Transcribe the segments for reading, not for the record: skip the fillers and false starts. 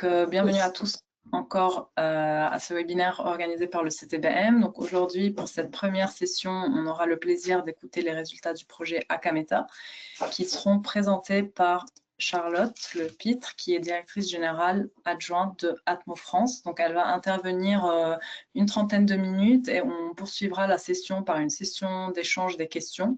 Bienvenue à tous encore à ce webinaire organisé par le CTBM. Donc aujourd'hui, pour cette première session, on aura le plaisir d'écouter les résultats du projet Akameta qui seront présentés par Charlotte Lepitre, qui est directrice générale adjointe de Atmo France. Donc elle va intervenir une trentaine de minutes et on poursuivra la session par une session d'échange des questions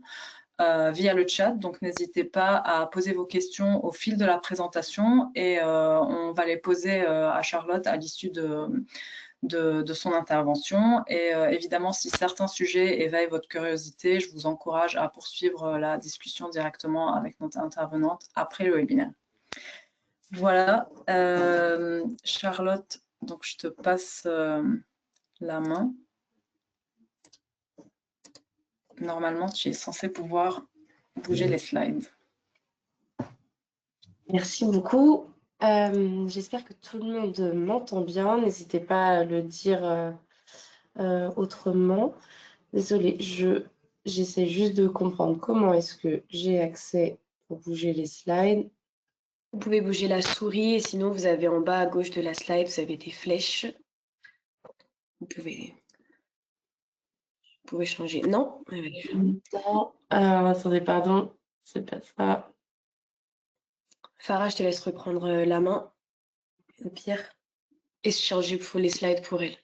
via le chat. Donc n'hésitez pas à poser vos questions au fil de la présentation et on va les poser à Charlotte à l'issue de son intervention. Et évidemment, si certains sujets éveillent votre curiosité, je vous encourage à poursuivre la discussion directement avec notre intervenante après le webinaire. Voilà, Charlotte, donc je te passe la main. Normalement, tu es censé pouvoir bouger les slides. Merci beaucoup. J'espère que tout le monde m'entend bien. N'hésitez pas à le dire autrement. Désolée, j'essaie juste de comprendre comment est-ce que j'ai accès pour bouger les slides. Vous pouvez bouger la souris et sinon vous avez en bas à gauche de la slide, vous avez des flèches. Vous pouvez changer. Non, non. Attendez, pardon, c'est pas ça. Farah, je te laisse reprendre la main, au pire, et changer pour les slides pour elle.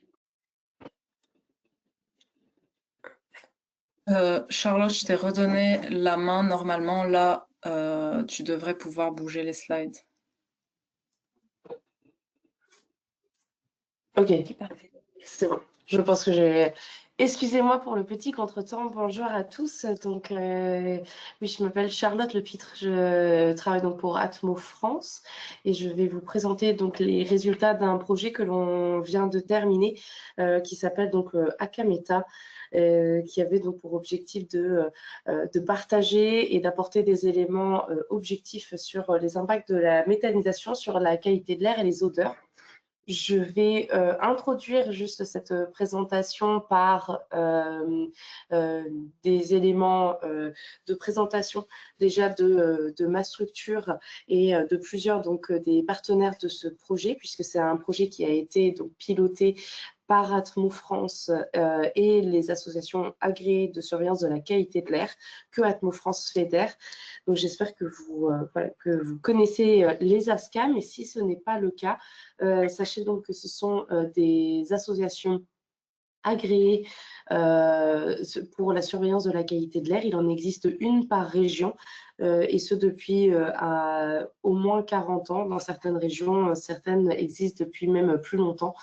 Charlotte, je t'ai redonné la main. Normalement, là, tu devrais pouvoir bouger les slides. Ok, c'est bon. Je pense que j'ai... Excusez-moi pour le petit contretemps. Bonjour à tous. Donc, oui, je m'appelle Charlotte Lepitre. Je travaille donc pour Atmo France et je vais vous présenter donc les résultats d'un projet que l'on vient de terminer qui s'appelle donc Akameta. Qui avait donc pour objectif de partager et d'apporter des éléments objectifs sur les impacts de la méthanisation sur la qualité de l'air et les odeurs. Je vais introduire juste cette présentation par des éléments de présentation déjà de ma structure et de plusieurs donc des partenaires de ce projet, puisque c'est un projet qui a été donc piloté par Atmo France et les associations agréées de surveillance de la qualité de l'air que Atmo France fédère. Donc j'espère que vous connaissez les ASCA, mais si ce n'est pas le cas, sachez donc que ce sont des associations agréées pour la surveillance de la qualité de l'air. Il en existe une par région et ce depuis au moins 40 ans. Dans certaines régions, certaines existent depuis même plus longtemps.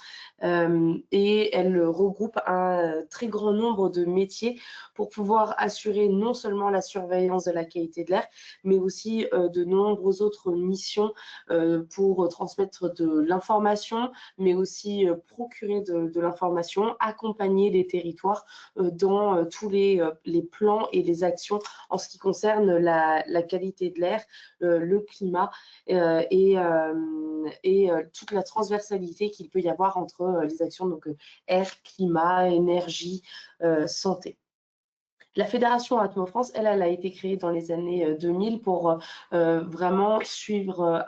Et elle regroupe un très grand nombre de métiers pour pouvoir assurer non seulement la surveillance de la qualité de l'air, mais aussi de nombreuses autres missions pour transmettre de l'information, mais aussi procurer de l'information, accompagner les territoires dans tous les plans et les actions en ce qui concerne la qualité de l'air, le climat et toute la transversalité qu'il peut y avoir entre les actions donc air, climat, énergie, santé. La Fédération Atmo France, elle a été créée dans les années 2000 pour vraiment suivre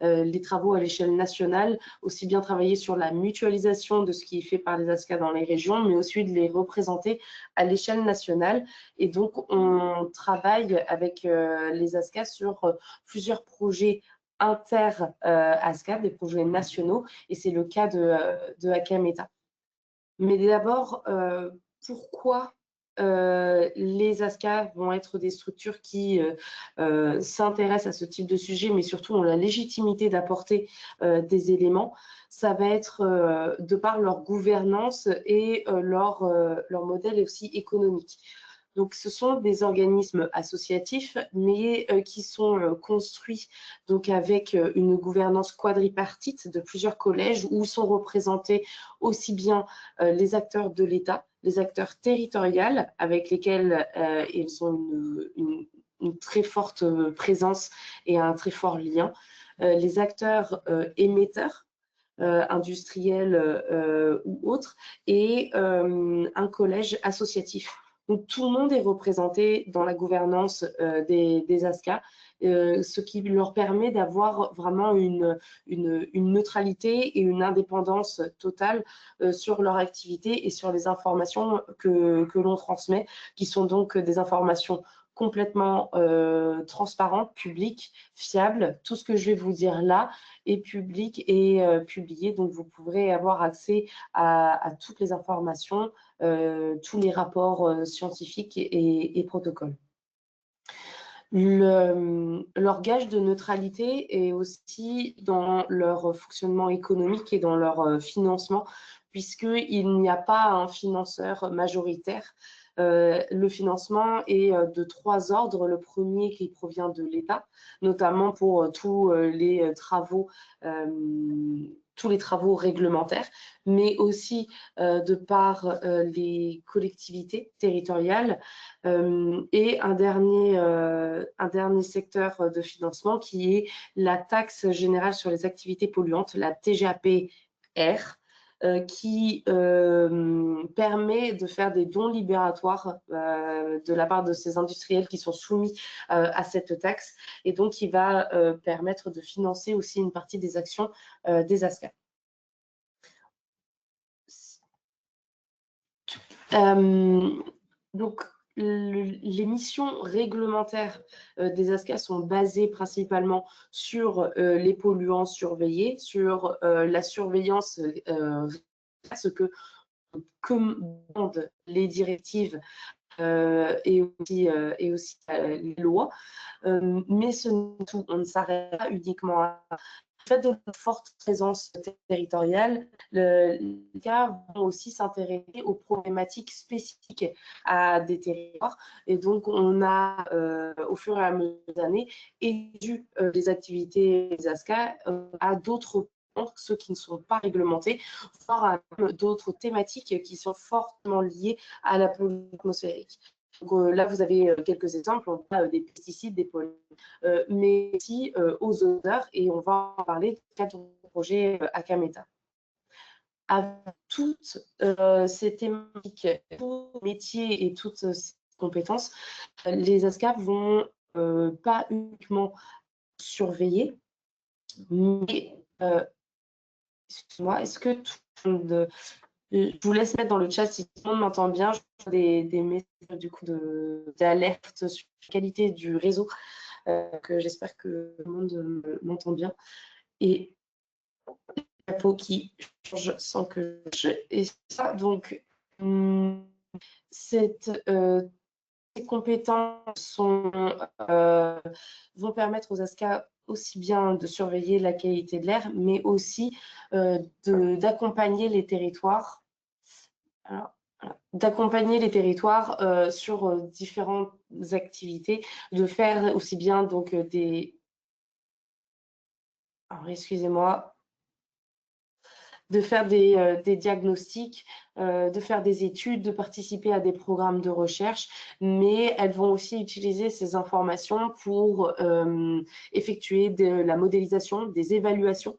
les travaux à l'échelle nationale, aussi bien travailler sur la mutualisation de ce qui est fait par les ASCA dans les régions, mais aussi de les représenter à l'échelle nationale. Et donc, on travaille avec les ASCA sur plusieurs projets inter-ASCA, des projets nationaux, et c'est le cas de Akameta. Mais d'abord, pourquoi les ASCA vont être des structures qui s'intéressent à ce type de sujet, mais surtout ont la légitimité d'apporter des éléments. Ça va être de par leur gouvernance et leur modèle aussi économique. Donc, ce sont des organismes associatifs, mais qui sont construits donc avec une gouvernance quadripartite de plusieurs collèges où sont représentés aussi bien les acteurs de l'État, les acteurs territoriaux avec lesquels ils ont une très forte présence et un très fort lien, les acteurs émetteurs, industriels ou autres, et un collège associatif. Donc, tout le monde est représenté dans la gouvernance des ASCA ce qui leur permet d'avoir vraiment une neutralité et une indépendance totale sur leur activité et sur les informations que l'on transmet, qui sont donc des informations complètement transparentes, publiques, fiables. Tout ce que je vais vous dire là est public et publié, donc vous pourrez avoir accès à toutes les informations, tous les rapports scientifiques et protocoles. Leur gage de neutralité est aussi dans leur fonctionnement économique et dans leur financement, puisqu'il n'y a pas un financeur majoritaire. Le financement est de 3 ordres. Le premier qui provient de l'État, notamment pour tous les travaux réglementaires, mais aussi de par les collectivités territoriales, et un dernier secteur de financement qui est la taxe générale sur les activités polluantes, la TGAP-R, qui permet de faire des dons libératoires de la part de ces industriels qui sont soumis à cette taxe, et donc qui va permettre de financer aussi une partie des actions des ASCA. Donc, les missions réglementaires des ASCA sont basées principalement sur les polluants surveillés, sur la surveillance, ce que commandent les directives et aussi les lois. Mais ce n'est tout, on ne s'arrête pas uniquement à du fait de la forte présence territoriale, les cas vont aussi s'intéresser aux problématiques spécifiques à des territoires. Et donc, on a, au fur et à mesure des années, étendu les activités des ASCA à d'autres points, ceux qui ne sont pas réglementés, voire à d'autres thématiques qui sont fortement liées à la pollution atmosphérique. Donc, là, vous avez quelques exemples. On a des pesticides, des polluants, mais aussi aux odeurs, et on va en parler dans le cadre du projet Akameta. Avec toutes ces thématiques, tous les métiers et toutes ces compétences, les ASCA vont pas uniquement surveiller, mais excuse-moi, est-ce que tout le monde... Je vous laisse mettre dans le chat si tout le monde m'entend bien. Je vois des messages du coup d'alerte sur la qualité du réseau, que j'espère que tout le monde m'entend bien. Et la peau qui change sans que je... Et ça, donc, ces compétences vont permettre aux ASCA aussi bien de surveiller la qualité de l'air, mais aussi d'accompagner les territoires. D'accompagner les territoires sur différentes activités, de faire aussi bien donc des... Alors, excusez-moi, de faire des diagnostics, de faire des études, de participer à des programmes de recherche, mais elles vont aussi utiliser ces informations pour effectuer de la modélisation, des évaluations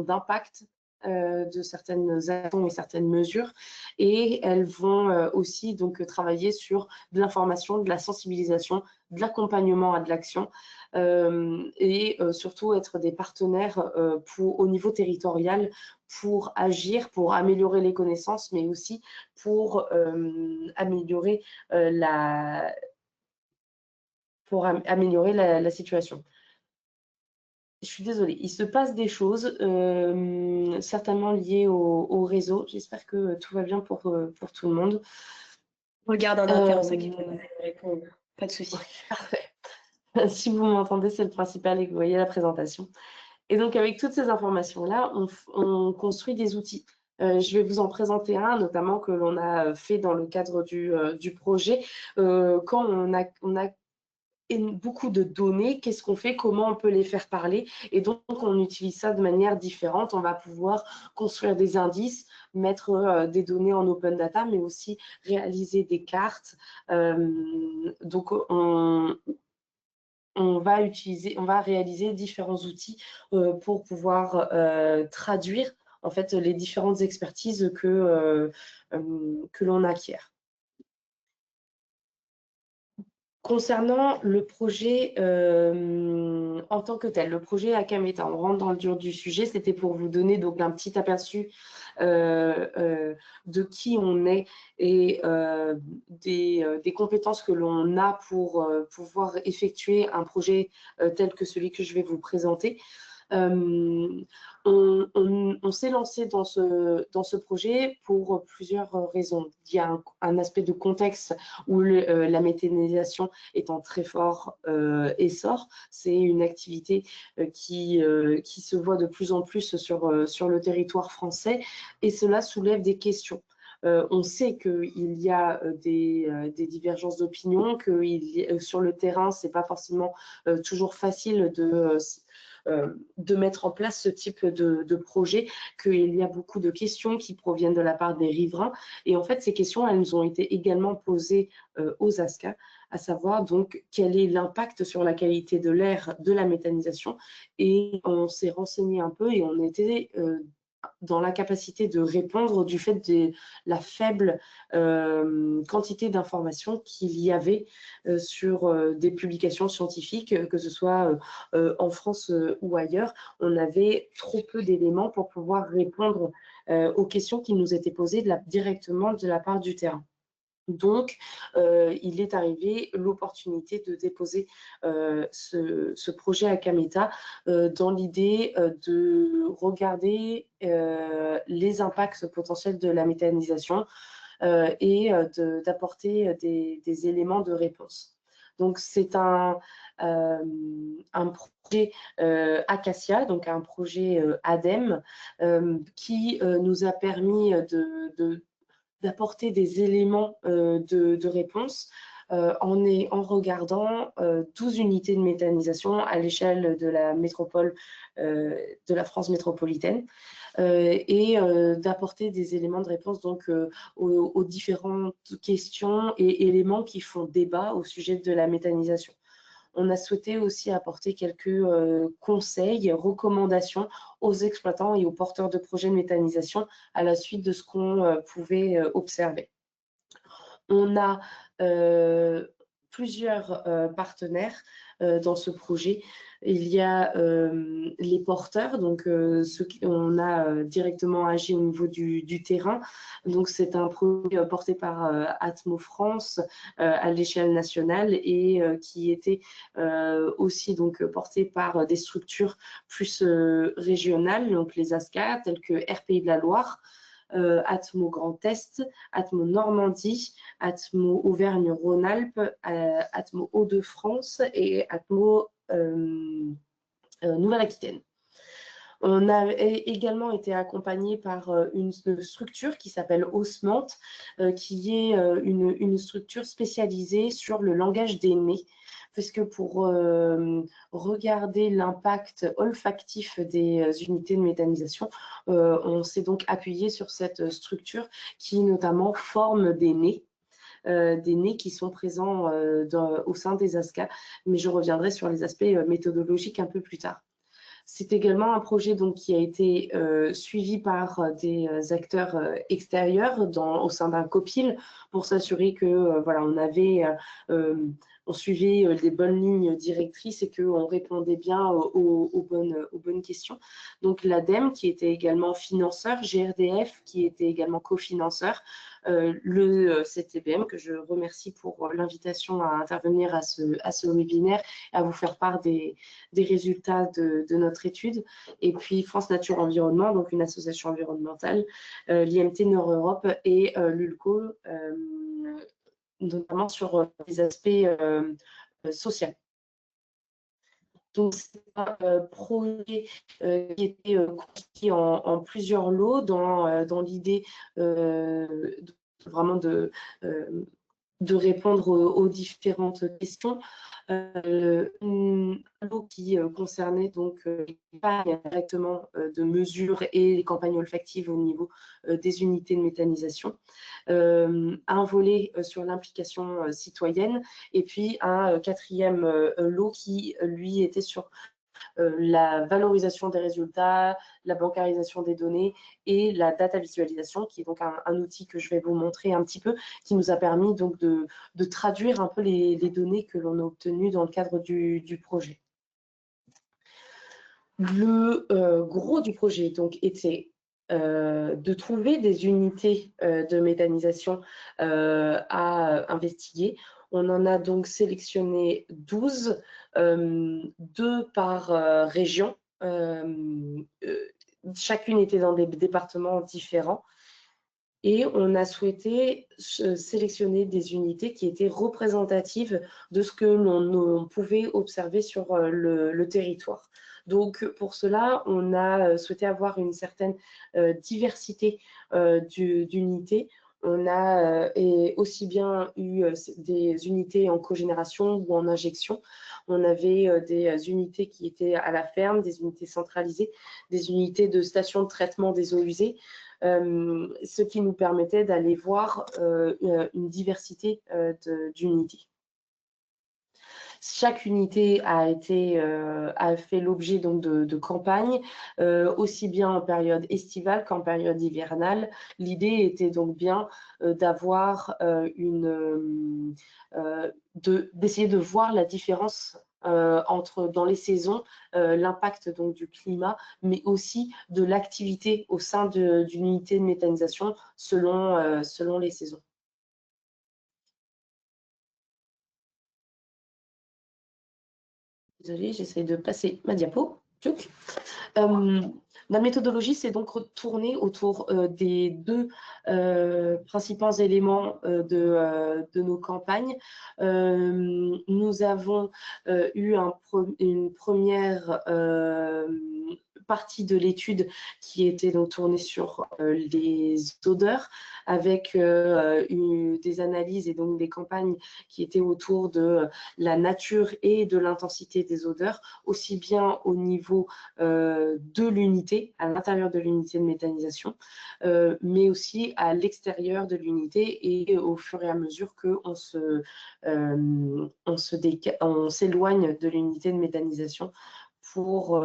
d'impact de certaines actions et certaines mesures, et elles vont aussi donc travailler sur de l'information, de la sensibilisation, de l'accompagnement à de l'action, et surtout être des partenaires au niveau territorial pour agir, pour améliorer les connaissances, mais aussi pour améliorer la situation. Je suis désolée, il se passe des choses certainement liées au réseau. J'espère que tout va bien pour tout le monde. Regarde un interne, ça qui peut nous répondre. Pas de souci. Parfait. Si vous m'entendez, c'est le principal et que vous voyez la présentation. Et donc, avec toutes ces informations-là, on construit des outils. Je vais vous en présenter un, notamment que l'on a fait dans le cadre du projet. Quand on a beaucoup de données, qu'est-ce qu'on fait, comment on peut les faire parler, et donc on utilise ça de manière différente. On va pouvoir construire des indices, mettre des données en open data, mais aussi réaliser des cartes. Donc on va réaliser différents outils pour pouvoir traduire en fait les différentes expertises que l'on acquiert. Concernant le projet en tant que tel, le projet Akameta, on rentre dans le dur du sujet, c'était pour vous donner donc un petit aperçu de qui on est et des compétences que l'on a pour pouvoir effectuer un projet tel que celui que je vais vous présenter. On s'est lancé dans ce projet pour plusieurs raisons. Il y a un aspect de contexte où la méthanisation est en très fort essor. C'est une activité qui se voit de plus en plus sur le territoire français et cela soulève des questions. On sait qu'il y a des divergences d'opinion, que sur le terrain, ce n'est pas forcément toujours facile de mettre en place ce type de projet, qu'il y a beaucoup de questions qui proviennent de la part des riverains. Et en fait, ces questions, elles nous ont été également posées aux ASCA, à savoir donc quel est l'impact sur la qualité de l'air de la méthanisation. Et on s'est renseigné un peu et on était dans la capacité de répondre du fait de la faible quantité d'informations qu'il y avait sur des publications scientifiques, que ce soit en France ou ailleurs. On avait trop peu d'éléments pour pouvoir répondre aux questions qui nous étaient posées directement de la part du terrain. Donc, il est arrivé l'opportunité de déposer ce projet Akameta dans l'idée de regarder les impacts potentiels de la méthanisation et d'apporter des éléments de réponse. Donc, c'est un projet Acacia, donc un projet ADEME, qui nous a permis d'apporter des éléments de réponse en regardant 12 unités de méthanisation à l'échelle de la métropole de la France métropolitaine et d'apporter des éléments de réponse donc, aux différentes questions et éléments qui font débat au sujet de la méthanisation. On a souhaité aussi apporter quelques conseils, recommandations aux exploitants et aux porteurs de projets de méthanisation à la suite de ce qu'on pouvait observer. On a plusieurs partenaires dans ce projet. Il y a les porteurs, donc on a directement agi au niveau du terrain. Donc c'est un projet porté par Atmo France à l'échelle nationale et qui était aussi donc porté par des structures plus régionales, donc les ASCA, telles que RPI de la Loire, Atmo Grand Est, Atmo Normandie, Atmo Auvergne-Rhône-Alpes, Atmo Hauts-de-France et Atmo Nouvelle-Aquitaine. On a également été accompagné par une structure qui s'appelle Osmant, qui est une structure spécialisée sur le langage des nez, puisque pour regarder l'impact olfactif des unités de méthanisation, on s'est donc appuyé sur cette structure qui notamment forme des nez qui sont présents au sein des ASCA, mais je reviendrai sur les aspects méthodologiques un peu plus tard. C'est également un projet donc, qui a été suivi par des acteurs extérieurs au sein d'un COPIL pour s'assurer que voilà, on suivait des bonnes lignes directrices et qu'on répondait bien aux bonnes questions. Donc l'ADEME qui était également financeur, GRDF qui était également cofinanceur, le CTBM que je remercie pour l'invitation à intervenir à ce webinaire et à vous faire part des résultats de notre étude, et puis France Nature Environnement, donc une association environnementale, l'IMT Nord-Europe et l'ULCO, notamment sur les aspects sociaux. Donc, c'est un projet qui était construit en plusieurs lots dans l'idée vraiment de répondre aux différentes questions. Un lot qui concernait donc les campagnes directement de mesure et les campagnes olfactives au niveau des unités de méthanisation. Un volet sur l'implication citoyenne et puis un quatrième lot qui, lui, était sur la valorisation des résultats, la bancarisation des données et la data visualisation, qui est donc un outil que je vais vous montrer un petit peu, qui nous a permis donc de traduire un peu les données que l'on a obtenues dans le cadre du projet. Le gros du projet donc était de trouver des unités de méthanisation à investiguer. On en a donc sélectionné 12, 2 par région. Chacune était dans des départements différents. Et on a souhaité sélectionner des unités qui étaient représentatives de ce que l'on pouvait observer sur le territoire. Donc, pour cela, on a souhaité avoir une certaine diversité d'unités. On a aussi bien eu des unités en cogénération ou en injection. On avait des unités qui étaient à la ferme, des unités centralisées, des unités de station de traitement des eaux usées. Ce qui nous permettait d'aller voir une diversité d'unités. Chaque unité a fait l'objet donc de campagnes, aussi bien en période estivale qu'en période hivernale. L'idée était donc bien d'avoir d'essayer de voir la différence entre dans les saisons, l'impact donc du climat, mais aussi de l'activité au sein d'une unité de méthanisation selon les saisons. Désolée, j'essaie de passer ma diapo. La méthodologie s'est donc tournée autour des 2 principaux éléments de nos campagnes. Nous avons eu une première partie de l'étude qui était donc tournée sur les odeurs, avec des analyses et donc des campagnes qui étaient autour de la nature et de l'intensité des odeurs, aussi bien au niveau de l'unité, à l'intérieur de l'unité de méthanisation, mais aussi à l'extérieur de l'unité et au fur et à mesure qu'on s'éloigne de l'unité de méthanisation pour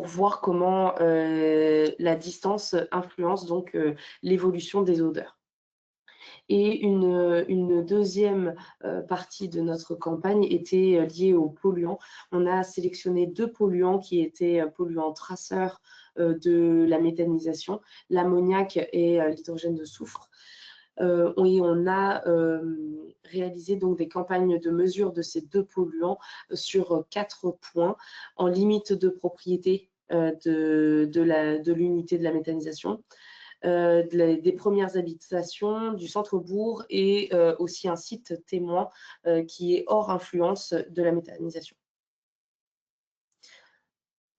voir comment la distance influence donc l'évolution des odeurs. Et une deuxième partie de notre campagne était liée aux polluants. On a sélectionné 2 polluants qui étaient polluants traceurs de la méthanisation, l'ammoniac et l'hydrogène de soufre. Et on a réalisé donc des campagnes de mesure de ces 2 polluants sur 4 points en limite de propriété de l'unité de la méthanisation, des premières habitations, du centre-bourg et aussi un site témoin qui est hors influence de la méthanisation.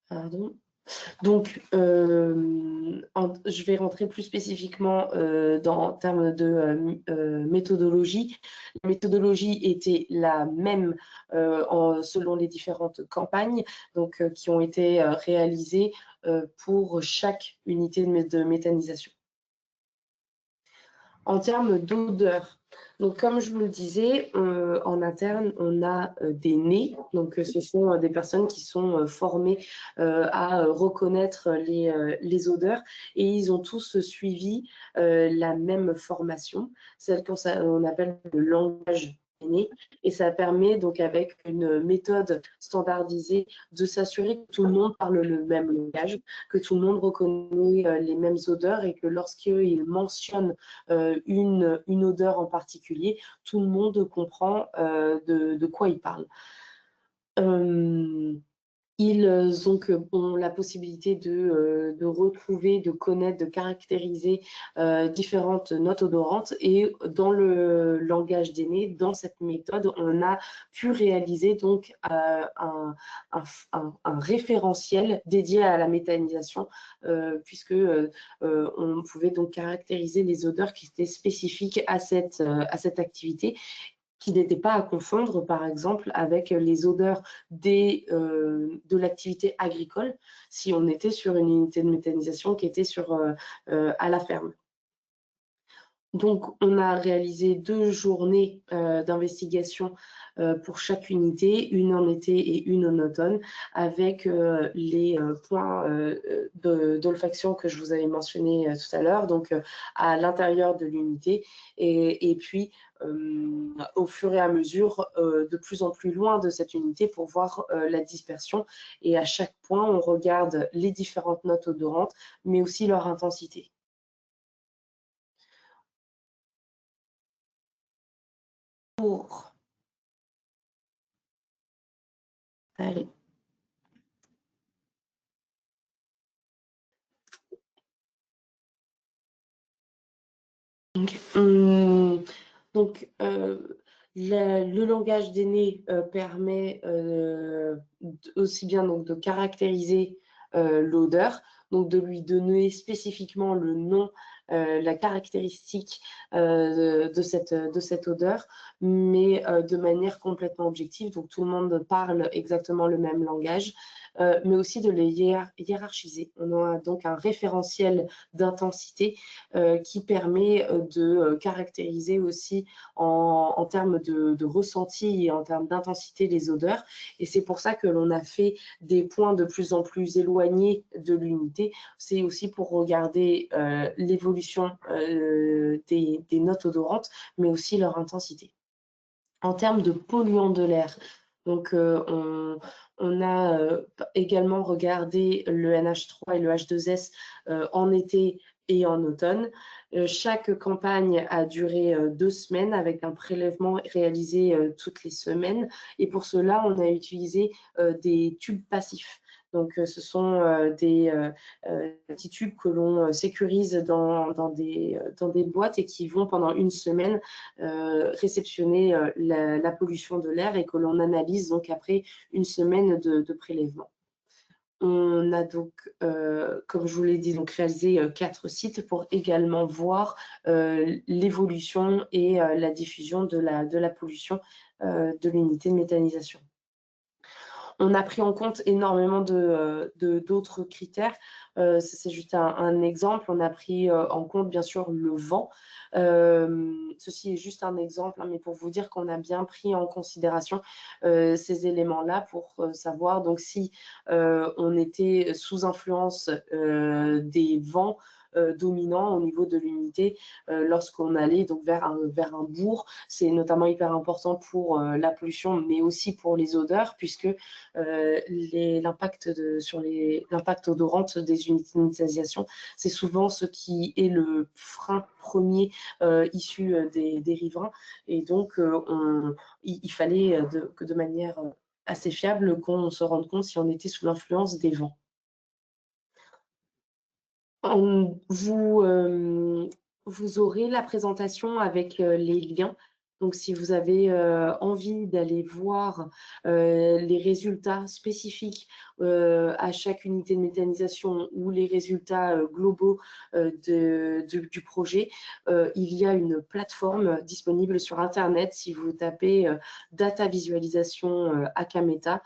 Pardon. Donc, je vais rentrer plus spécifiquement en termes de méthodologie. La méthodologie était la même selon les différentes campagnes donc, qui ont été réalisées pour chaque unité de méthanisation. En termes d'odeur, donc comme je vous le disais, en interne, on a des nez. Donc ce sont des personnes qui sont formées à reconnaître les odeurs et ils ont tous suivi la même formation, celle qu'on appelle le langage des nez. Et ça permet donc avec une méthode standardisée de s'assurer que tout le monde parle le même langage, que tout le monde reconnaît les mêmes odeurs et que lorsqu'ils mentionnent une odeur en particulier, tout le monde comprend de quoi ils parlent. Ils ont la possibilité de retrouver, de connaître, de caractériser différentes notes odorantes et dans le langage des nez, dans cette méthode, on a pu réaliser donc un référentiel dédié à la méthanisation puisque on pouvait donc caractériser les odeurs qui étaient spécifiques à cette activité, qui n'étaient pas à confondre, par exemple, avec les odeurs de l'activité agricole, si on était sur une unité de méthanisation qui était à la ferme. Donc, on a réalisé 2 journées d'investigation pour chaque unité, une en été et une en automne, avec les points d'olfaction que je vous avais mentionnés tout à l'heure, donc à l'intérieur de l'unité, et puis au fur et à mesure de plus en plus loin de cette unité pour voir la dispersion. Et à chaque point, on regarde les différentes notes odorantes, mais aussi leur intensité. Allez. Donc, le langage des nez permet aussi bien donc, de caractériser l'odeur, donc de lui donner spécifiquement le nom, la caractéristique de cette odeur, mais de manière complètement objective. Donc, tout le monde parle exactement le même langage, mais aussi de les hiérarchiser. On a donc un référentiel d'intensité qui permet de caractériser aussi en termes de ressenti et en termes d'intensité les odeurs. Et c'est pour ça que l'on a fait des points de plus en plus éloignés de l'unité. C'est aussi pour regarder l'évolution des notes odorantes, mais aussi leur intensité. En termes de polluants de l'air, donc on a également regardé le NH3 et le H2S en été et en automne. Chaque campagne a duré 2 semaines avec un prélèvement réalisé toutes les semaines. Et pour cela, on a utilisé des tubes passifs. Donc, ce sont des petits tubes que l'on sécurise dans des boîtes et qui vont pendant 1 semaine réceptionner la pollution de l'air et que l'on analyse donc après 1 semaine de prélèvement. On a donc, comme je vous l'ai dit, donc réalisé 4 sites pour également voir l'évolution et la diffusion de la pollution de l'unité de méthanisation. On a pris en compte énormément d'autres critères. C'est juste un exemple. On a pris en compte, bien sûr, le vent. Ceci est juste un exemple, hein, mais pour vous dire qu'on a bien pris en considération ces éléments-là pour savoir donc si on était sous influence des vents dominants au niveau de l'unité lorsqu'on allait donc vers un bourg. C'est notamment hyper important pour la pollution, mais aussi pour les odeurs, puisque l'impact odorant des unités de méthanisation, c'est souvent ce qui est le frein premier issu des riverains. Et donc, il fallait que de manière assez fiable qu'on se rende compte si on était sous l'influence des vents. Vous aurez la présentation avec les liens. Donc, si vous avez envie d'aller voir les résultats spécifiques à chaque unité de méthanisation ou les résultats globaux du projet, il y a une plateforme disponible sur Internet. Si vous tapez Data Visualisation Akameta,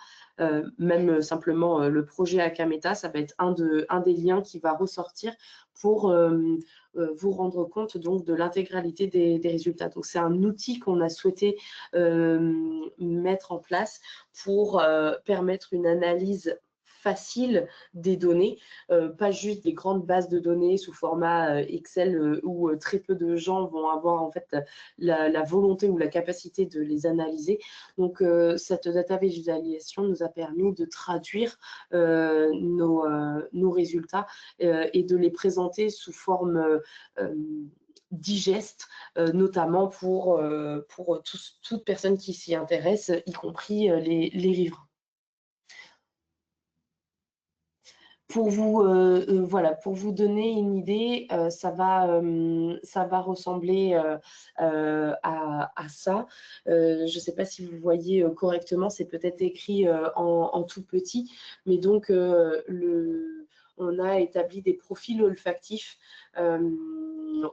même simplement le projet Akameta, ça va être un des liens qui va ressortir pour vous rendre compte donc de l'intégralité des résultats. Donc c'est un outil qu'on a souhaité mettre en place pour permettre une analyse facile des données, pas juste des grandes bases de données sous format Excel où très peu de gens vont avoir en fait la volonté ou la capacité de les analyser. Donc cette data visualisation nous a permis de traduire nos résultats et de les présenter sous forme digeste, notamment pour toute personne qui s'y intéresse, y compris les riverains. Pour vous, voilà, pour vous donner une idée, ça va ressembler à ça. Je ne sais pas si vous voyez correctement, c'est peut-être écrit en tout petit, mais donc on a établi des profils olfactifs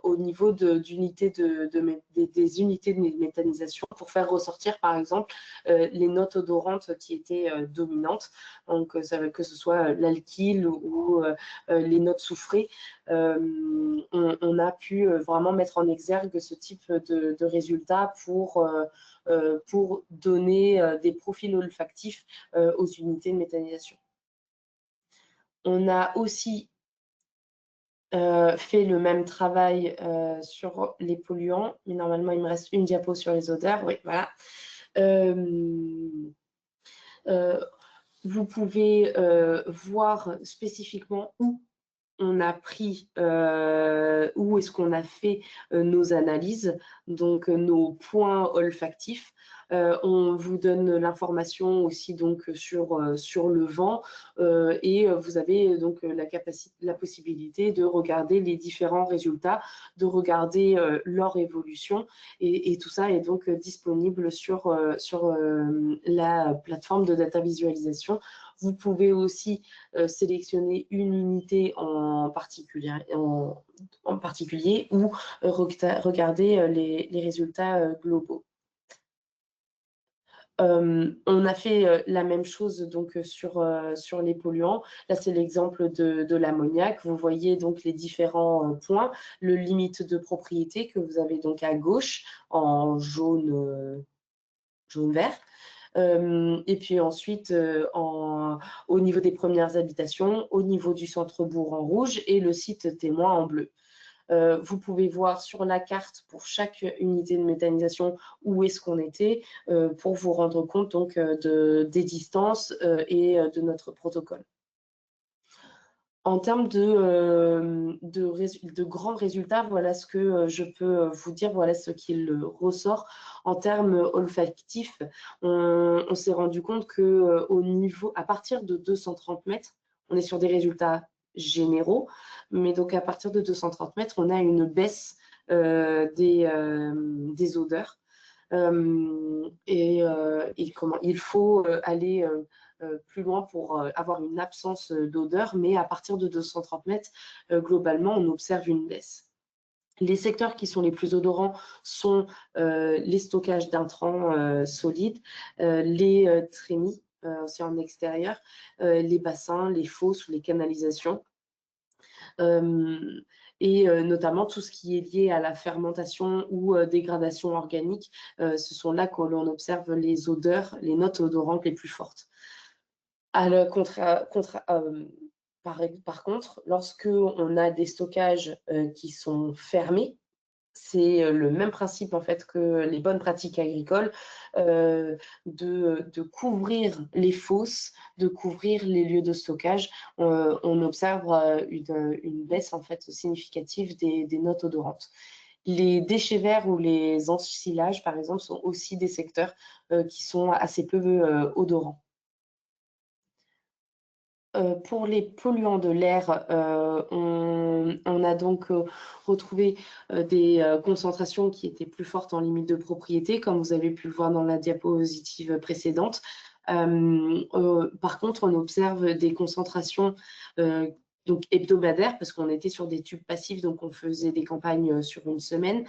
au niveau des unités de méthanisation pour faire ressortir, par exemple, les notes odorantes qui étaient dominantes. Donc, que ce soit l'alkyle ou les notes soufrées, on a pu vraiment mettre en exergue ce type de résultats pour donner des profils olfactifs aux unités de méthanisation. On a aussi fait le même travail sur les polluants, mais normalement il me reste une diapo sur les odeurs. Oui, voilà. Vous pouvez voir spécifiquement où on a pris, où est-ce qu'on a fait nos analyses, donc nos points olfactifs. On vous donne l'information aussi donc sur le vent et vous avez donc la possibilité de regarder les différents résultats, de regarder leur évolution et tout ça est donc disponible sur la plateforme de data visualisation. Vous pouvez aussi sélectionner une unité en particulier ou regarder les résultats globaux. On a fait la même chose donc sur les polluants. Là, c'est l'exemple de l'ammoniac. Vous voyez donc les différents points, le limite de propriété que vous avez donc à gauche en jaune vert. Et puis ensuite, au niveau des premières habitations, au niveau du centre-bourg en rouge et le site témoin en bleu. Vous pouvez voir sur la carte pour chaque unité de méthanisation où est-ce qu'on était pour vous rendre compte donc des distances et de notre protocole. En termes de grands résultats, voilà ce que je peux vous dire, voilà ce qu'il ressort. En termes olfactifs, on s'est rendu compte que à partir de 230 mètres, on est sur des résultats généraux, mais donc à partir de 230 mètres, on a une baisse des odeurs. Et comment il faut aller plus loin pour avoir une absence d'odeur, mais à partir de 230 mètres, globalement, on observe une baisse. Les secteurs qui sont les plus odorants sont les stockages d'intrants solides, les trémies, aussi en extérieur, les bassins, les fosses ou les canalisations. Et notamment tout ce qui est lié à la fermentation ou dégradation organique, ce sont là que l'on observe les odeurs, les notes odorantes les plus fortes. Par contre, lorsque on a des stockages qui sont fermés, c'est le même principe en fait que les bonnes pratiques agricoles, de couvrir les fosses, de couvrir les lieux de stockage. On observe une baisse en fait significative des notes odorantes. Les déchets verts ou les ensilages, par exemple, sont aussi des secteurs qui sont assez peu odorants. Pour les polluants de l'air, on a donc retrouvé des concentrations qui étaient plus fortes en limite de propriété, comme vous avez pu le voir dans la diapositive précédente. Par contre, on observe des concentrations donc hebdomadaires, parce qu'on était sur des tubes passifs, donc on faisait des campagnes sur une semaine,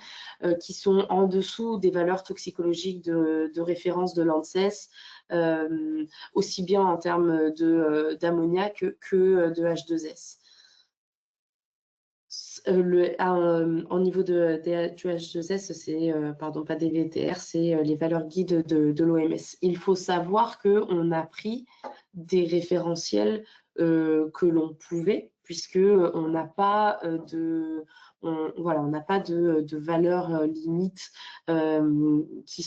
qui sont en dessous des valeurs toxicologiques de référence de l'ANSES, aussi bien en termes d'ammoniac que de H2S. Au niveau du H2S, c'est, pardon, pas des VTR, c'est les valeurs guides de l'OMS. Il faut savoir qu'on a pris des référentiels que l'on pouvait, puisque on n'a pas on n'a pas de valeurs limites qui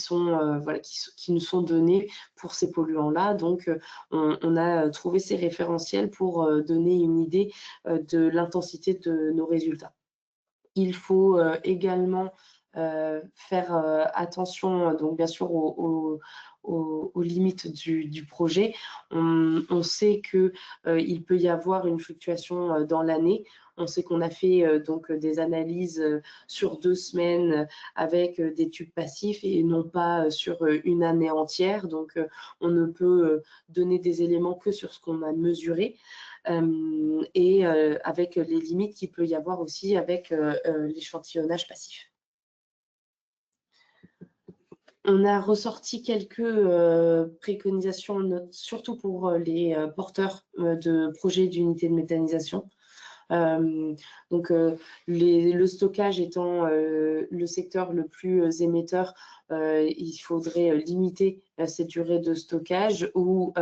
nous sont données pour ces polluants-là. Donc, on a trouvé ces référentiels pour donner une idée de l'intensité de nos résultats. Il faut également faire attention, donc bien sûr, aux limites du projet. On sait qu'il peut y avoir une fluctuation dans l'année. On sait qu'on a fait donc des analyses sur 2 semaines avec des tubes passifs et non pas sur une année entière. Donc, on ne peut donner des éléments que sur ce qu'on a mesuré. et avec les limites qu'il peut y avoir aussi avec l'échantillonnage passif. On a ressorti quelques préconisations, surtout pour les porteurs de projets d'unités de méthanisation. Le stockage étant le secteur le plus émetteur, il faudrait limiter ces durées de stockage ou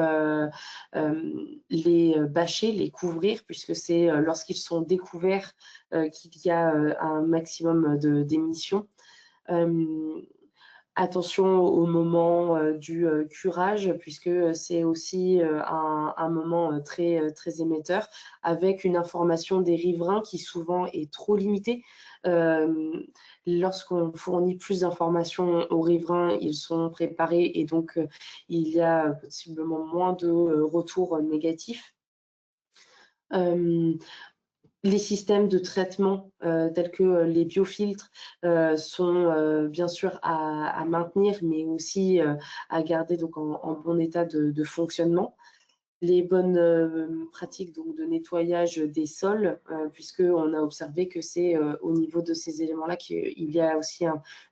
les bâcher, les couvrir, puisque c'est lorsqu'ils sont découverts qu'il y a un maximum d'émissions. Attention au moment du curage, puisque c'est aussi un moment très émetteur, avec une information des riverains qui souvent est trop limitée. Lorsqu'on fournit plus d'informations aux riverains, ils sont préparés et donc il y a possiblement moins de retours négatifs. Les systèmes de traitement tels que les biofiltres sont bien sûr à maintenir, mais aussi à garder donc, en bon état de fonctionnement. Les bonnes pratiques donc, de nettoyage des sols, puisqu'on a observé que c'est au niveau de ces éléments-là qu'il y a aussi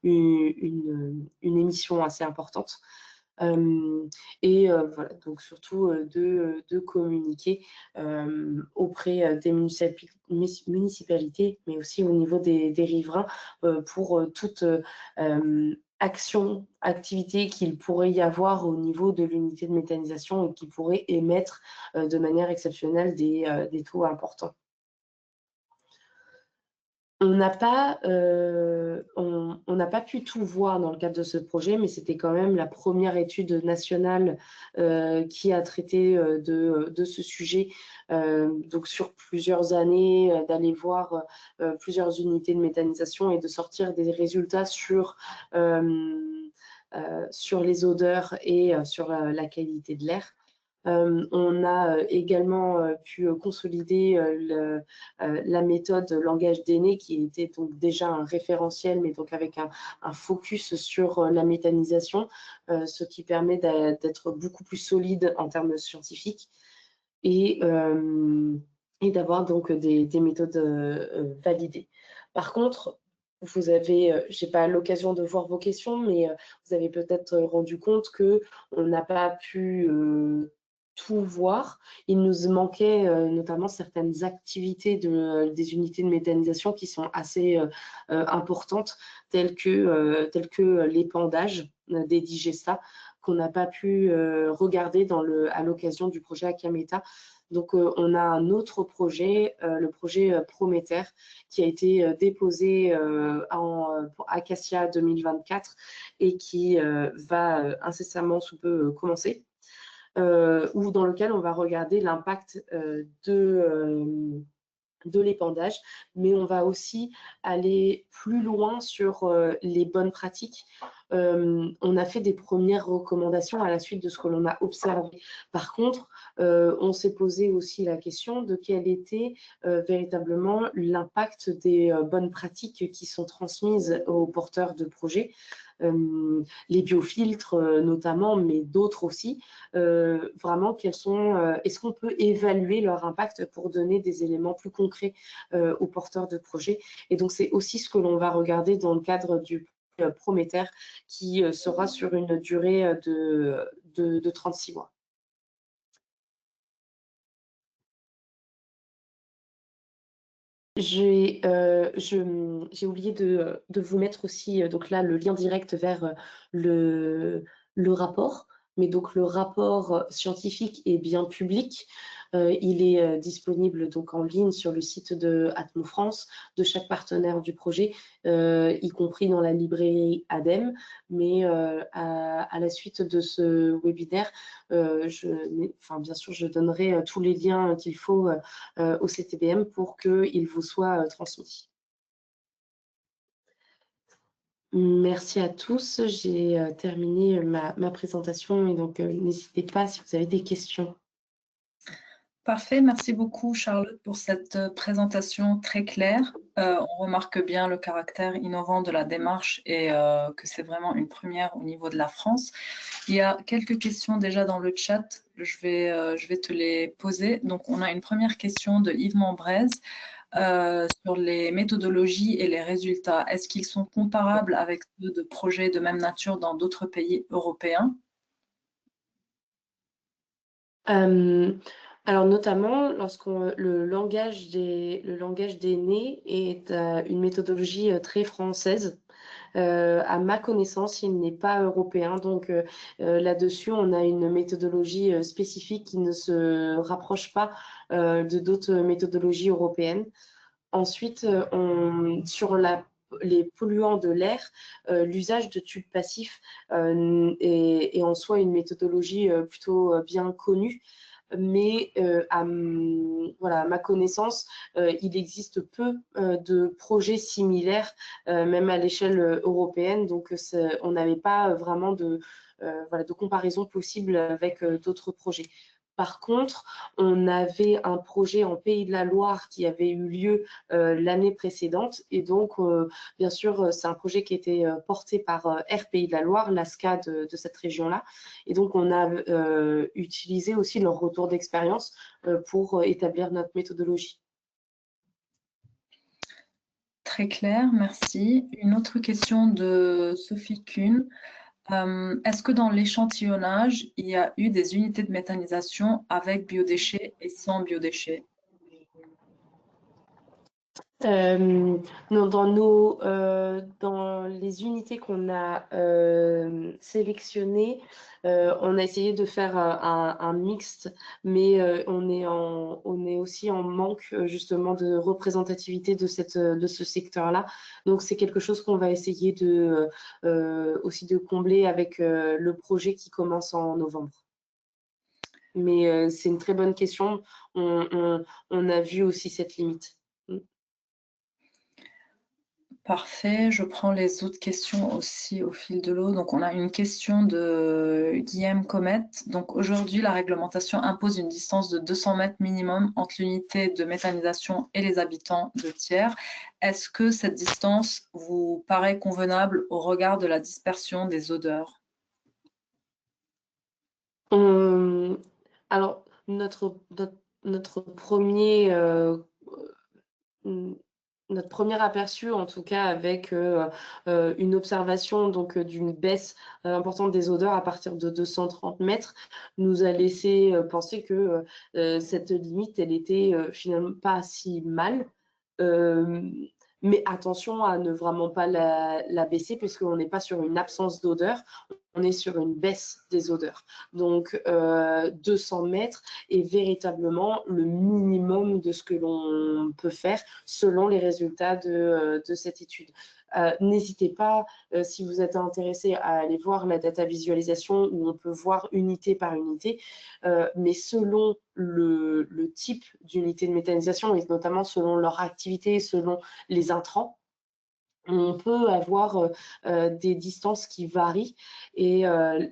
une émission assez importante. Voilà, donc surtout de communiquer auprès des municipalités, mais aussi au niveau des riverains pour toute activité qu'il pourrait y avoir au niveau de l'unité de méthanisation et qui pourrait émettre de manière exceptionnelle des taux importants. On n'a pas pu tout voir dans le cadre de ce projet, mais c'était quand même la première étude nationale qui a traité de ce sujet, donc sur plusieurs années, d'aller voir plusieurs unités de méthanisation et de sortir des résultats sur les odeurs et sur la qualité de l'air. On a également pu consolider la méthode langage d'aînés qui était donc déjà un référentiel, mais donc avec un focus sur la méthanisation, ce qui permet d'être beaucoup plus solide en termes scientifiques et d'avoir donc des méthodes validées. Par contre, vous avez, je n'ai pas l'occasion de voir vos questions, mais vous avez peut-être rendu compte qu'on n'a pas pu tout voir. Il nous manquait notamment certaines activités des unités de méthanisation qui sont assez importantes, telles que l'épandage des digestats, qu'on n'a pas pu regarder à l'occasion du projet Akameta. Donc, on a un autre projet, le projet Prométer, qui a été déposé pour Acacia 2024 et qui va incessamment sous peu commencer. Ou dans lequel on va regarder l'impact de l'épandage, mais on va aussi aller plus loin sur les bonnes pratiques. On a fait des premières recommandations à la suite de ce que l'on a observé. Par contre, on s'est posé aussi la question de quel était véritablement l'impact des bonnes pratiques qui sont transmises aux porteurs de projets. Les biofiltres notamment, mais d'autres aussi, vraiment est-ce qu'on peut évaluer leur impact pour donner des éléments plus concrets aux porteurs de projets. Et donc c'est aussi ce que l'on va regarder dans le cadre du Prométer qui sera sur une durée de 36 mois. J'ai oublié de vous mettre aussi donc là le lien direct vers le rapport, mais donc le rapport scientifique est bien public. Il est disponible donc en ligne sur le site de Atmo France, de chaque partenaire du projet, y compris dans la librairie ADEME. Mais à la suite de ce webinaire, bien sûr, je donnerai tous les liens qu'il faut au CTBM pour qu'il vous soit transmis. Merci à tous. J'ai terminé ma présentation et donc n'hésitez pas si vous avez des questions. Parfait, merci beaucoup Charlotte pour cette présentation très claire. On remarque bien le caractère innovant de la démarche et que c'est vraiment une première au niveau de la France. Il y a quelques questions déjà dans le chat je vais te les poser. Donc, on a une première question de Yves Mambrez sur les méthodologies et les résultats. Est-ce qu'ils sont comparables avec ceux de projets de même nature dans d'autres pays européens? Alors notamment, le langage des nés est une méthodologie très française. À ma connaissance, il n'est pas européen. Donc là-dessus, on a une méthodologie spécifique qui ne se rapproche pas de d'autres méthodologies européennes. Ensuite, sur les polluants de l'air, l'usage de tubes passifs est en soi une méthodologie plutôt bien connue. Mais voilà, à ma connaissance, il existe peu de projets similaires, même à l'échelle européenne. Donc, on n'avait pas vraiment voilà, de comparaison possible avec d'autres projets. Par contre, on avait un projet en Pays de la Loire qui avait eu lieu l'année précédente. Et donc, bien sûr, c'est un projet qui était porté par Air Pays de la Loire, l'ASCA de cette région-là. Et donc, on a utilisé aussi leur retour d'expérience pour établir notre méthodologie. Très clair, merci. Une autre question de Sophie Kuhn. Est-ce que dans l'échantillonnage, il y a eu des unités de méthanisation avec biodéchets et sans biodéchets? Non, dans les unités qu'on a sélectionnées, on a essayé de faire un mixte, mais on est aussi en manque justement de représentativité de ce secteur-là. Donc c'est quelque chose qu'on va essayer aussi de combler avec le projet qui commence en novembre. Mais c'est une très bonne question. On a vu aussi cette limite. Parfait, je prends les autres questions aussi au fil de l'eau. Donc, on a une question de Guillaume Comet. Donc, aujourd'hui, la réglementation impose une distance de 200 mètres minimum entre l'unité de méthanisation et les habitants de tiers. Est-ce que cette distance vous paraît convenable au regard de la dispersion des odeurs? Alors, notre premier notre premier aperçu, en tout cas avec une observation donc d'une baisse importante des odeurs à partir de 230 mètres, nous a laissé penser que cette limite, elle était finalement pas si mal. Mais attention à ne vraiment pas la baisser, puisqu'on n'est pas sur une absence d'odeur, on est sur une baisse des odeurs. Donc 200 mètres est véritablement le minimum de ce que l'on peut faire selon les résultats de cette étude. N'hésitez pas, si vous êtes intéressé, à aller voir la data visualisation où on peut voir unité par unité, mais selon le type d'unité de méthanisation et notamment selon leur activité, selon les intrants, on peut avoir des distances qui varient et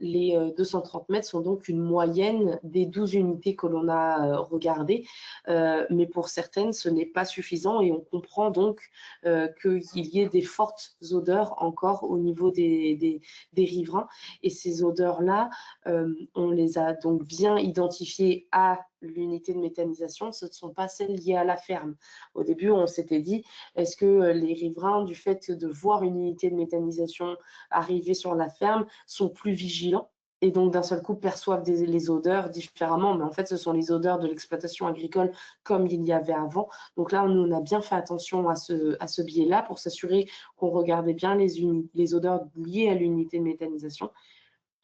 les 230 mètres sont donc une moyenne des 12 unités que l'on a regardées. Mais pour certaines, ce n'est pas suffisant et on comprend donc qu'il y ait des fortes odeurs encore au niveau des riverains. Et ces odeurs-là, on les a donc bien identifiées à l'unité de méthanisation. Ce ne sont pas celles liées à la ferme. Au début, on s'était dit, est-ce que les riverains, du fait de voir une unité de méthanisation arriver sur la ferme, sont plus vigilants et donc d'un seul coup perçoivent les odeurs différemment? Mais en fait, ce sont les odeurs de l'exploitation agricole comme il y avait avant. Donc là, on a bien fait attention à ce biais-là pour s'assurer qu'on regardait bien les odeurs liées à l'unité de méthanisation.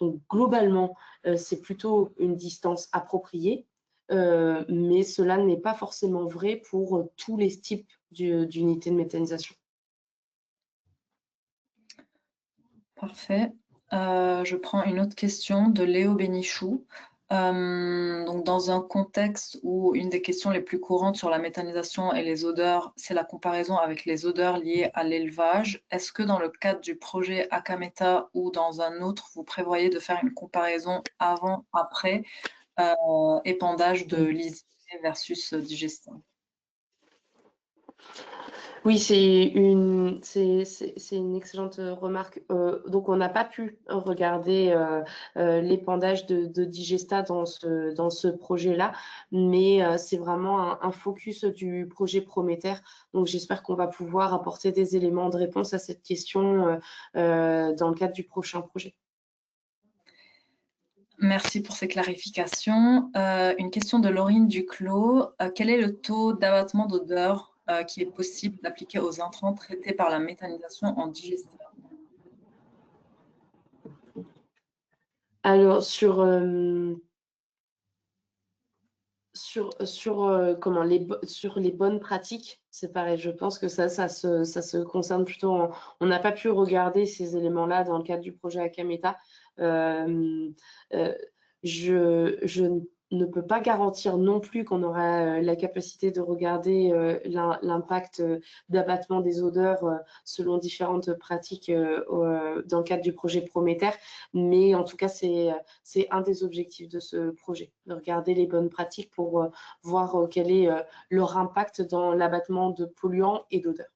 Donc globalement, c'est plutôt une distance appropriée. Mais cela n'est pas forcément vrai pour tous les types d'unités de méthanisation. Parfait. Je prends une autre question de Léo Bénichou. Donc, dans un contexte où une des questions les plus courantes sur la méthanisation et les odeurs, c'est la comparaison avec les odeurs liées à l'élevage, est-ce que dans le cadre du projet Akameta ou dans un autre, vous prévoyez de faire une comparaison avant-après épandage de lisier versus digestion? Oui, c'est une excellente remarque. Donc, on n'a pas pu regarder l'épandage de Digesta dans ce projet-là, mais c'est vraiment un focus du projet Prométhée. Donc, j'espère qu'on va pouvoir apporter des éléments de réponse à cette question dans le cadre du prochain projet. Merci pour ces clarifications. Une question de Laurine Duclos. Quel est le taux d'abattement d'odeur qui est possible d'appliquer aux intrants traités par la méthanisation en digestion? Alors, sur les bonnes pratiques, c'est pareil. Je pense que ça se concerne plutôt. On n'a pas pu regarder ces éléments-là dans le cadre du projet Akameta. Euh, euh, je ne peux pas garantir non plus qu'on aura la capacité de regarder l'impact d'abattement des odeurs selon différentes pratiques dans le cadre du projet Prométhée. Mais en tout cas, c'est un des objectifs de ce projet, de regarder les bonnes pratiques pour voir quel est leur impact dans l'abattement de polluants et d'odeurs.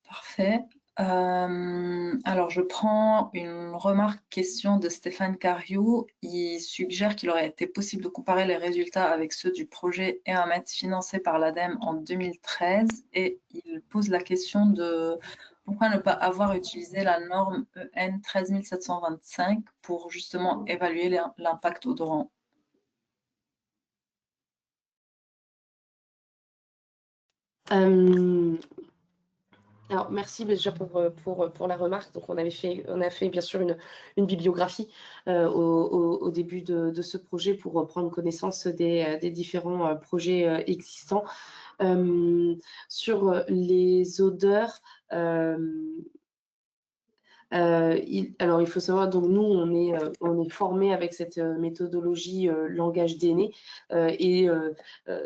Parfait. Alors, je prends une question de Stéphane Cariou. Il suggère qu'il aurait été possible de comparer les résultats avec ceux du projet EAMET financé par l'ADEME en 2013 et il pose la question de pourquoi ne pas avoir utilisé la norme EN 13725 pour justement évaluer l'impact odorant. Alors, merci déjà pour la remarque. Donc, on a fait bien sûr une bibliographie au début de ce projet pour prendre connaissance des différents projets existants. Sur les odeurs, alors, il faut savoir, donc nous, on est formé avec cette méthodologie langage d'aîné et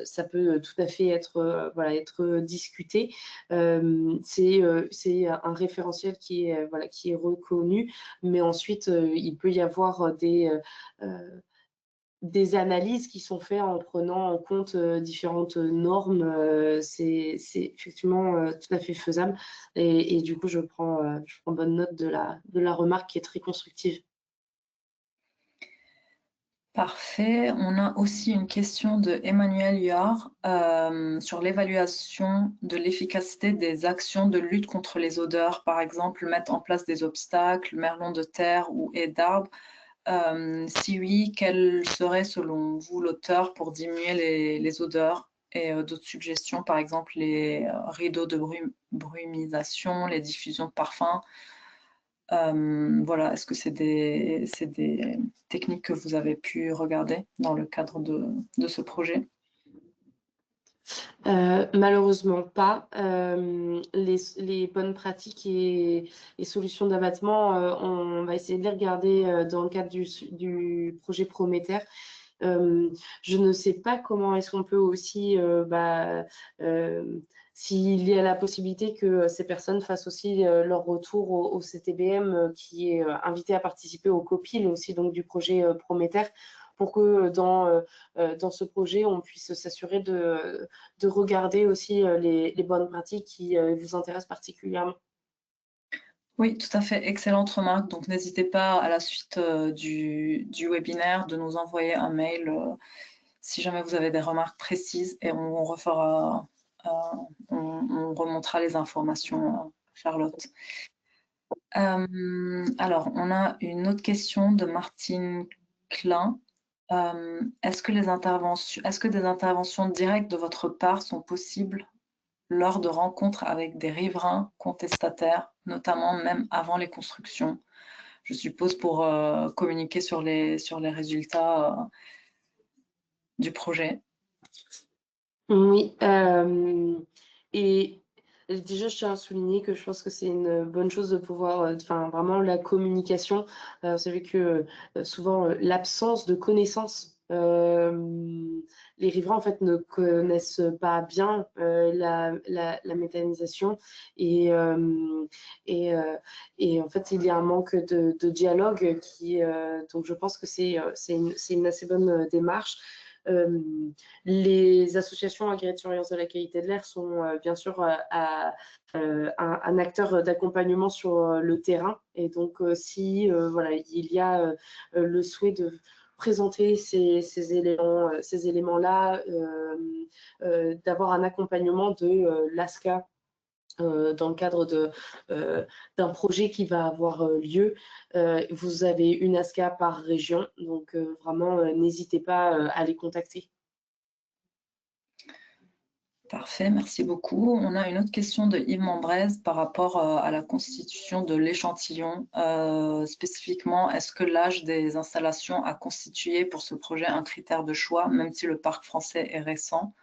ça peut tout à fait être discuté. C'est un référentiel qui est reconnu, mais ensuite, il peut y avoir des analyses qui sont faites en prenant en compte différentes normes. C'est effectivement tout à fait faisable. Et du coup, je prends bonne note de la remarque qui est très constructive. Parfait. On a aussi une question de Emmanuel Huard sur l'évaluation de l'efficacité des actions de lutte contre les odeurs, par exemple mettre en place des obstacles, merlons de terre ou haies d'arbres. Si oui, quel serait selon vous l'auteur pour diminuer les odeurs et d'autres suggestions, par exemple les rideaux de brumisation, les diffusions de parfums. Voilà, est-ce que c'est des techniques que vous avez pu regarder dans le cadre de ce projet? Malheureusement pas. Les bonnes pratiques et solutions d'abattement, on va essayer de les regarder dans le cadre du projet Prométhée. Je ne sais pas comment est-ce qu'on peut aussi, s'il y a la possibilité que ces personnes fassent aussi leur retour au CTBM qui est invité à participer au COPIL aussi donc du projet Prométhée pour que dans ce projet, on puisse s'assurer de regarder aussi les bonnes pratiques qui vous intéressent particulièrement. Oui, tout à fait, excellente remarque. Donc, n'hésitez pas à la suite du webinaire de nous envoyer un mail si jamais vous avez des remarques précises et on refera, on remontera les informations à Charlotte. Alors, on a une autre question de Martine Klein. Est-ce que des interventions directes de votre part sont possibles lors de rencontres avec des riverains contestataires, notamment même avant les constructions? Je suppose pour communiquer sur les résultats du projet. Oui, et déjà, je tiens à souligner que je pense que c'est une bonne chose de pouvoir, vraiment la communication. Vous savez que souvent, l'absence de connaissances, les riverains en fait ne connaissent pas bien la méthanisation et, et en fait, il y a un manque de dialogue donc je pense que c'est une assez bonne démarche. Les associations agréées de surveillance de la qualité de l'air sont bien sûr un acteur d'accompagnement sur le terrain. Et donc, si voilà, il y a le souhait de présenter ces éléments-là, d'avoir un accompagnement de l'ASCA dans le cadre d'un projet qui va avoir lieu. Vous avez une ASCA par région, donc vraiment, n'hésitez pas à les contacter. Parfait, merci beaucoup. On a une autre question de Yves Mambrez par rapport à la constitution de l'échantillon. Spécifiquement, est-ce que l'âge des installations a constitué pour ce projet un critère de choix, même si le parc français est récent?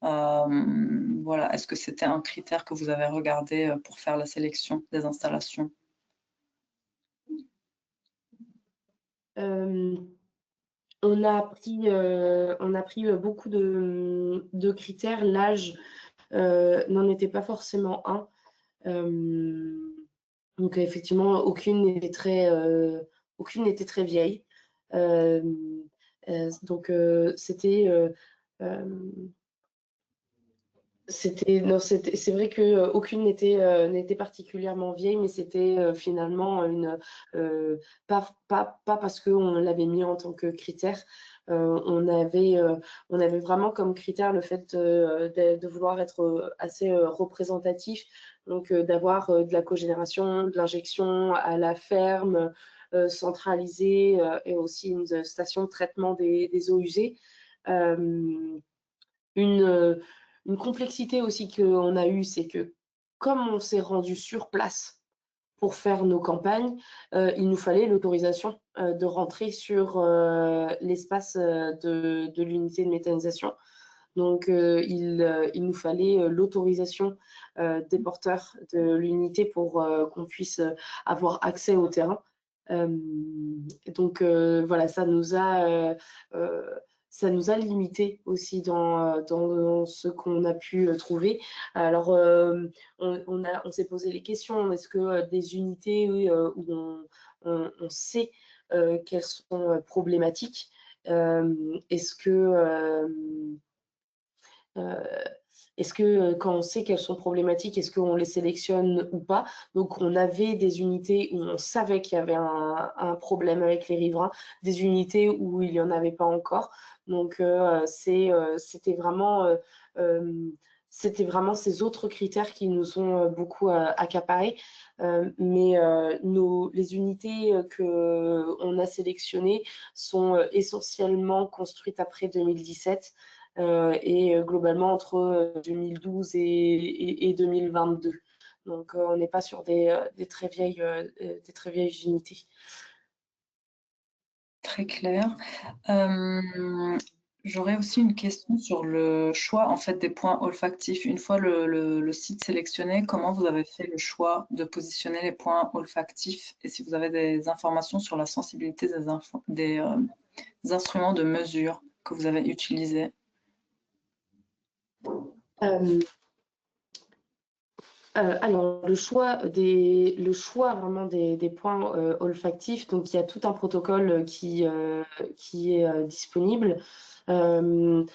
Voilà, est-ce que c'était un critère que vous avez regardé pour faire la sélection des installations? On a pris beaucoup de critères. L'âge n'en était pas forcément un. Donc effectivement, aucune n'était très vieille. Donc c'est vrai que aucune n'était particulièrement vieille, mais c'était finalement pas parce qu'on l'avait mis en tant que critère. On avait vraiment comme critère le fait de vouloir être assez représentatif, donc d'avoir de la cogénération, de l'injection à la ferme, centralisée, et aussi une station de traitement des eaux usées. Une complexité aussi qu'on a eue, c'est que comme on s'est rendu sur place pour faire nos campagnes, il nous fallait l'autorisation de rentrer sur l'espace de l'unité de méthanisation. Donc, il nous fallait l'autorisation des porteurs de l'unité pour qu'on puisse avoir accès au terrain. Donc, voilà, ça nous a limité aussi dans ce qu'on a pu trouver. Alors, on s'est posé les questions. Est-ce que des unités où on sait qu'elles sont problématiques, est-ce que quand on sait qu'elles sont problématiques, est-ce qu'on les sélectionne ou pas? Donc, on avait des unités où on savait qu'il y avait un problème avec les riverains, des unités où il n'y en avait pas encore. Donc, c'était vraiment ces autres critères qui nous ont beaucoup accaparés. Mais les unités qu'on a sélectionnées sont essentiellement construites après 2017. Et globalement entre 2012 et 2022. Donc, on n'est pas sur des très vieilles unités. Très clair. J'aurais aussi une question sur le choix en fait des points olfactifs. Une fois le site sélectionné, comment vous avez fait le choix de positionner les points olfactifs et si vous avez des informations sur la sensibilité des instruments de mesure que vous avez utilisés? Alors, le choix vraiment des points olfactifs, donc il y a tout un protocole qui est disponible. Donc,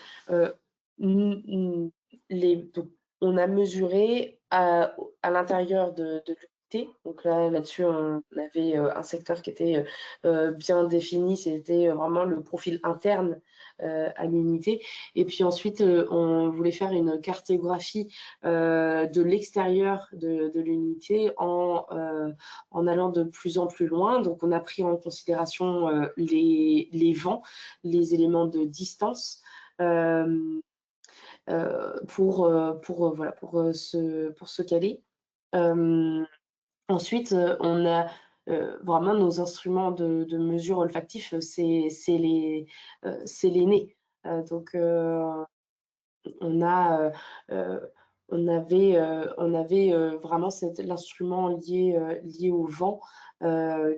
on a mesuré à l'intérieur de l'unité. Donc là-dessus, on avait un secteur qui était bien défini. C'était vraiment le profil interne à l'unité. Et puis ensuite, on voulait faire une cartographie de l'extérieur de l'unité en allant de plus en plus loin. Donc, on a pris en considération les vents, les éléments de distance pour se caler. Ensuite, on a vraiment nos instruments de mesure olfactif, c'est les nez. Donc, on avait vraiment l'instrument lié au vent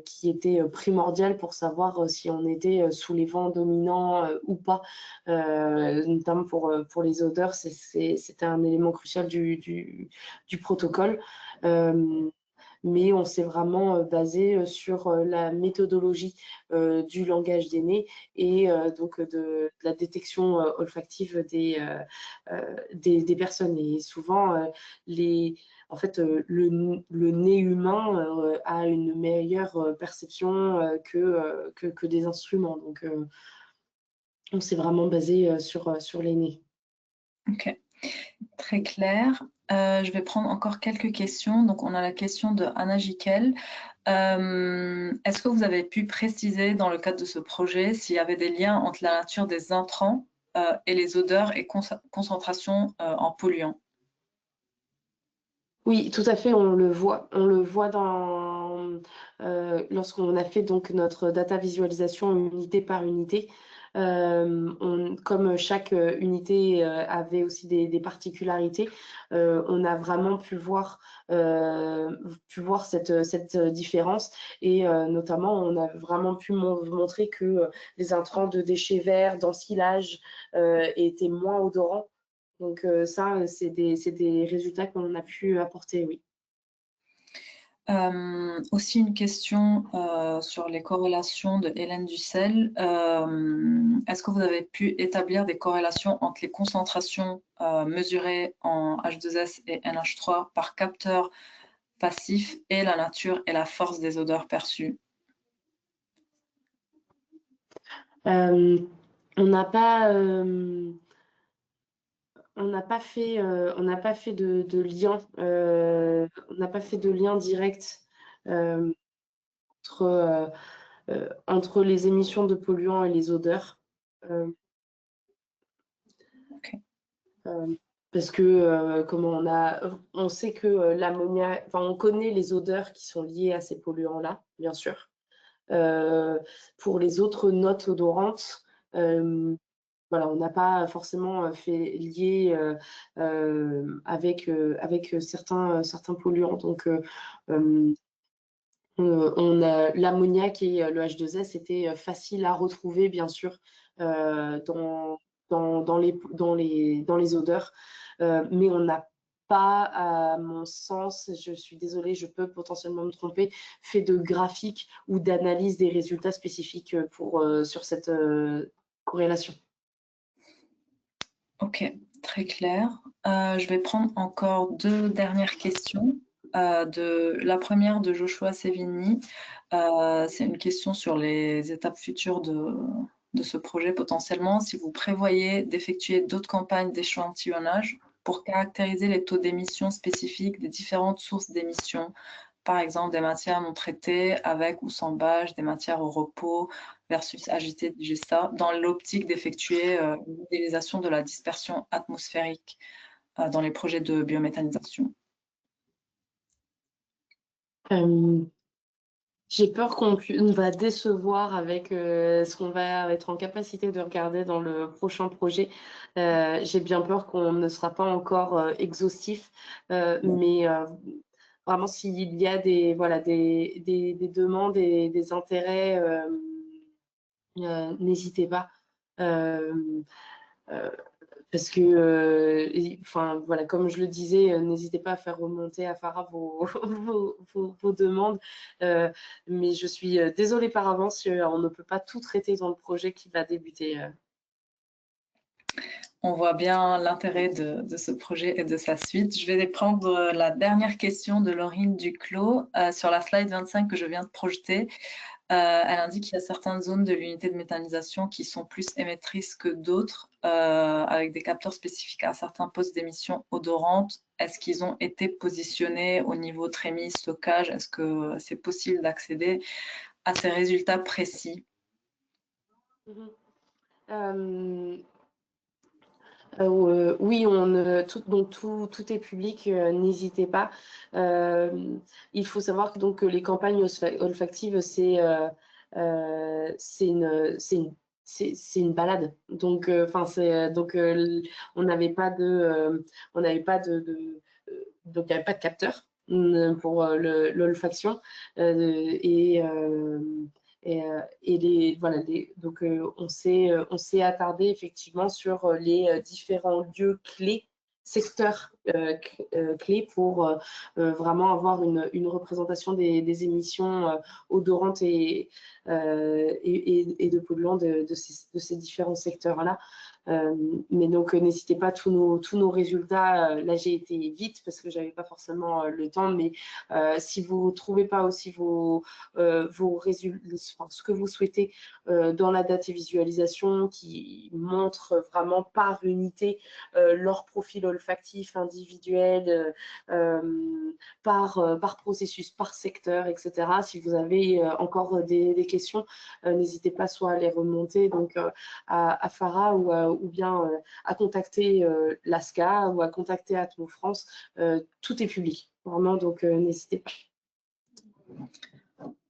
qui était primordial pour savoir si on était sous les vents dominants ou pas, notamment pour les odeurs. C'était un élément crucial du protocole. mais on s'est vraiment basé sur la méthodologie du langage des nez et donc de la détection olfactive des personnes. Et souvent, en fait, le nez humain a une meilleure perception que des instruments. Donc, on s'est vraiment basé sur les nez. Ok, très clair. Je vais prendre encore quelques questions. Donc, on a la question de Anna Jiquel. Est-ce que vous avez pu préciser dans le cadre de ce projet s'il y avait des liens entre la nature des intrants et les odeurs et concentration en polluants? Oui, tout à fait, on le voit. On le voit lorsqu'on a fait donc notre data visualisation unité par unité. Comme chaque unité avait aussi des particularités, on a vraiment pu voir cette différence et notamment on a vraiment pu montrer que les intrants de déchets verts, d'ensilage étaient moins odorants. Donc ça, c'est des résultats qu'on a pu apporter, oui. Aussi une question sur les corrélations de Hélène Dussel. Est-ce que vous avez pu établir des corrélations entre les concentrations mesurées en H2S et NH3 par capteur passif et la nature et la force des odeurs perçues? On n'a pas... on n'a pas fait de lien, on n'a pas fait de lien direct euh, entre, entre les émissions de polluants et les odeurs. Euh, Okay. Parce que on sait que l'ammoniac, enfin, on connaît les odeurs qui sont liées à ces polluants-là, bien sûr. Pour les autres notes odorantes, voilà, on n'a pas forcément fait lier avec certains polluants. Donc, on a l'ammoniac et le H2S étaient faciles à retrouver, bien sûr, dans les odeurs. Mais on n'a pas, à mon sens, je suis désolée, je peux potentiellement me tromper, fait de graphiques ou d'analyse des résultats spécifiques sur cette corrélation. Ok, très clair. Je vais prendre encore deux dernières questions. La première de Joshua Sevigny. C'est une question sur les étapes futures de ce projet potentiellement. Si vous prévoyez d'effectuer d'autres campagnes d'échantillonnage pour caractériser les taux d'émissions spécifiques des différentes sources d'émissions, par exemple des matières non traitées avec ou sans bâche, des matières au repos versus agitées digesta, dans l'optique d'effectuer une modélisation de la dispersion atmosphérique dans les projets de biométhanisation. J'ai peur qu'on va décevoir avec ce qu'on va être en capacité de regarder dans le prochain projet. J'ai bien peur qu'on ne sera pas encore exhaustif, mais vraiment s'il y a des demandes et des intérêts, n'hésitez pas. Euh, euh, Parce que, enfin, voilà, comme je le disais, n'hésitez pas à faire remonter à Farah vos demandes. Mais je suis désolée par avance, on ne peut pas tout traiter dans le projet qui va débuter. On voit bien l'intérêt de ce projet et de sa suite. Je vais prendre la dernière question de Laurine Duclos sur la slide 25 que je viens de projeter. Elle indique qu'il y a certaines zones de l'unité de méthanisation qui sont plus émettrices que d'autres, avec des capteurs spécifiques à certains postes d'émission odorantes. Est-ce qu'ils ont été positionnés au niveau trémie, stockage? Est-ce que c'est possible d'accéder à ces résultats précis? Oui, tout est public, n'hésitez pas. Il faut savoir que donc, les campagnes olfactives, c'est une balade. Donc, on n'avait pas on n'avait pas donc il n'y avait pas de capteur pour l'olfaction. Donc on s'est attardé effectivement sur les différents lieux clés secteurs clés pour vraiment avoir une représentation des émissions odorantes et de polluants de ces différents secteurs-là. Mais donc, n'hésitez pas, tous nos résultats, là j'ai été vite parce que j'avais pas forcément le temps, mais si vous ne trouvez pas aussi vos résultats, enfin, ce que vous souhaitez dans la data visualisation qui montre vraiment par unité leur profil olfactif individuel, par processus, par secteur, etc. Si vous avez encore des questions, n'hésitez pas soit à les remonter donc, à Farah ou bien à contacter l'ASCA ou à contacter Atmo France. Tout est public, vraiment, donc n'hésitez pas.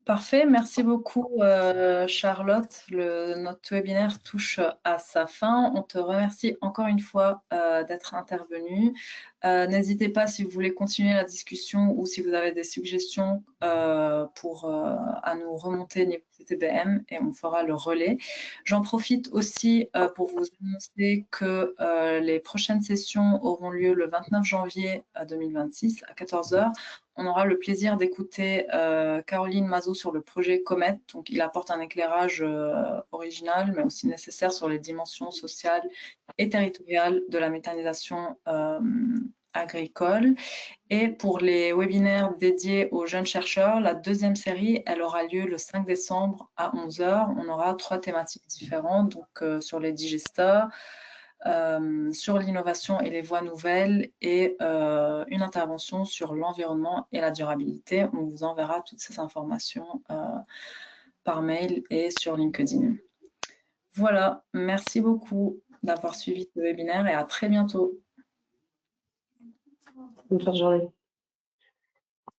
Parfait, merci beaucoup Charlotte. Notre webinaire touche à sa fin. On te remercie encore une fois d'être intervenue. N'hésitez pas si vous voulez continuer la discussion ou si vous avez des suggestions à nous remonter niveau CTBM et on fera le relais. J'en profite aussi pour vous annoncer que les prochaines sessions auront lieu le 29 janvier 2026 à 14 h. On aura le plaisir d'écouter Caroline Mazot sur le projet Comet. Donc, il apporte un éclairage original, mais aussi nécessaire sur les dimensions sociales et territoriales de la méthanisation agricole. Et pour les webinaires dédiés aux jeunes chercheurs, la deuxième série, elle aura lieu le 5 décembre à 11 h. On aura 3 thématiques différentes, donc sur les digesteurs, sur l'innovation et les voies nouvelles et une intervention sur l'environnement et la durabilité. On vous enverra toutes ces informations par mail et sur LinkedIn. Voilà, merci beaucoup d'avoir suivi ce webinaire et à très bientôt. Bonne fin de journée.